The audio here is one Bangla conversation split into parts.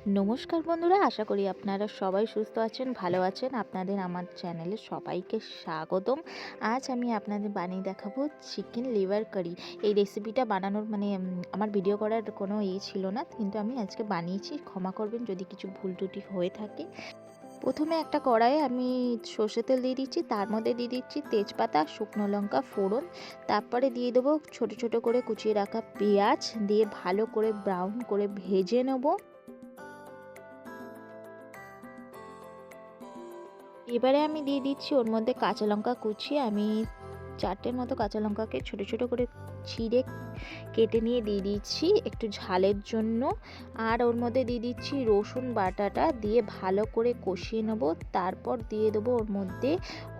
নমস্কার বন্ধুরা, আশা করি আপনারা সবাই সুস্থ আছেন, ভালো আছেন। আপনাদের আমার চ্যানেলে সবাইকে স্বাগতম। আজ আমি আপনাদের বানিয়ে দেখাবো চিকেন লিভার কারি। এই রেসিপিটা বানানোর আমার ভিডিও করার কোনো ছিল না, কিন্তু আমি আজকে বানিয়েছি। ক্ষমা করবেন যদি কিছু ভুল ত্রুটি হয়ে থাকে। প্রথমে একটা কড়াইয়ে আমি সর্ষের তেল দিয়ে দিচ্ছি, তার মধ্যে দিয়ে দিচ্ছি তেজপাতা, শুকনো লঙ্কা ফোড়ন, তারপরে দিয়ে দেবো ছোট ছোট করে কুচিয়ে রাখা পেঁয়াজ, দিয়ে ভালো করে ব্রাউন করে ভেজে নেবো। এবারে আমি দিয়ে দিচ্ছি ওর মধ্যে কাঁচা লঙ্কা কুচি। আমি 4টের মতো কাঁচা লঙ্কাকে ছোট ছোট করে ছিঁড়ে কেটে নিয়ে দিয়ে দিচ্ছি একটু ঝালের জন্য। আর ওর মধ্যে দিয়ে দিচ্ছি রসুন বাটাটা, দিয়ে ভালো করে কষিয়ে নেবো। তারপর দিয়ে দেবো ওর মধ্যে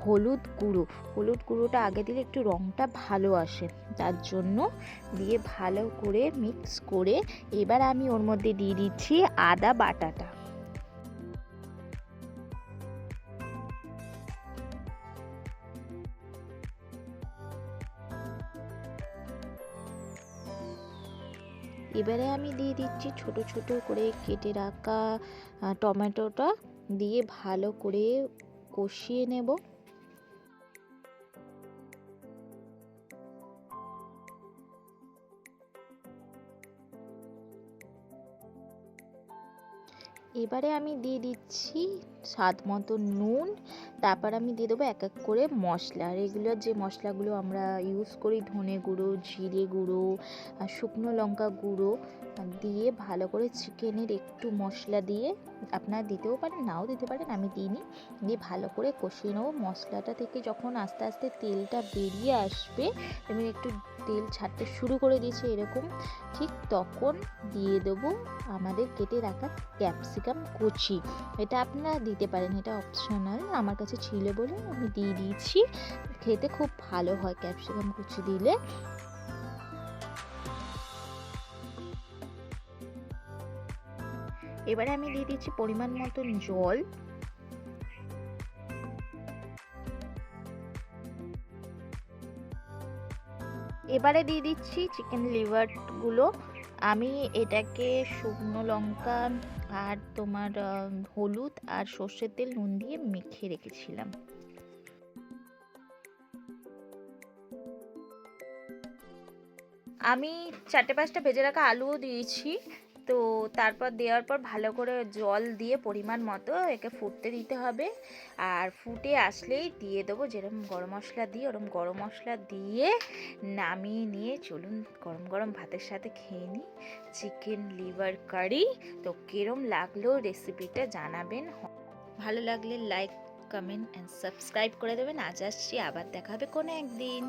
হলুদ গুঁড়োটা আগে দিলে একটু রঙটা ভালো আসে, তার জন্য দিয়ে ভালো করে মিক্স করে এবার আমি ওর মধ্যে দিয়ে দিচ্ছি আদা বাটাটা। এবারে আমি দিয়ে দিচ্ছি ছোট ছোট করে কেটে রাখা টমেটোটা, দিয়ে ভালো করে কষিয়ে নেব। এবারে আমি দিয়ে দিচ্ছি স্বাদ মতো নুন। তারপর আমি দিয়ে দেবো এক এক করে মশলা। আর এগুলোর যে মশলাগুলো আমরা ইউজ করি, ধনে গুঁড়ো, জিরে গুঁড়ো, শুকনো লঙ্কা গুঁড়ো, দিয়ে ভালো করে চিকেনের একটু মশলা দিয়ে, আপনারা দিতেও পারেন নাও দিতে পারেন, আমি দিইনি, দিয়ে ভালো করে কষিয়ে নেবো। মশলাটা থেকে যখন আস্তে আস্তে তেলটা বেরিয়ে আসবে, এবং একটু তেল ছাড়তে শুরু করে দিয়েছে এরকম, ঠিক তখন দিয়ে দেবো আমাদের কেটে রাখা ক্যাপসিকাম কুচি। এটা আপনারা দিতে পারেন, এটা অপশনাল, আমার কাছে ছিল বলে আমি দিয়ে দিয়েছি। খেতে খুব ভালো হয় ক্যাপসিকাম কুচি দিলে। এবারে আমি দিয়ে দিচ্ছি পরিমাণ মতন জল। এবারে দিয়ে দিচ্ছি চিকেন লিভারগুলো। আমি এটাকে শুকনো লঙ্কা আর তোমার হলুদ আর সর্ষের তেল নুন দিয়ে মেখে রেখেছিলাম। আমি 4-5টা ভেজে রাখা আলুও দিয়েছি। তো তারপর দেওয়ার পর ভালো করে জল দিয়ে পরিমাণ মতো একে ফুটতে দিতে হবে। আর ফুটে আসলেই দিয়ে দেবো যেরকম গরম মশলা দিই, ওরকম গরম মশলা দিয়ে নামিয়ে নিয়ে চলুন গরম গরম ভাতের সাথে খেয়ে নিই চিকেন লিভার কারি। তো কিরম লাগলো রেসিপিটা জানাবেন। ভালো লাগলে লাইক, কমেন্ট অ্যান্ড সাবস্ক্রাইব করে দেবেন। আজ আসছি, আবার দেখা হবে কোনো একদিন।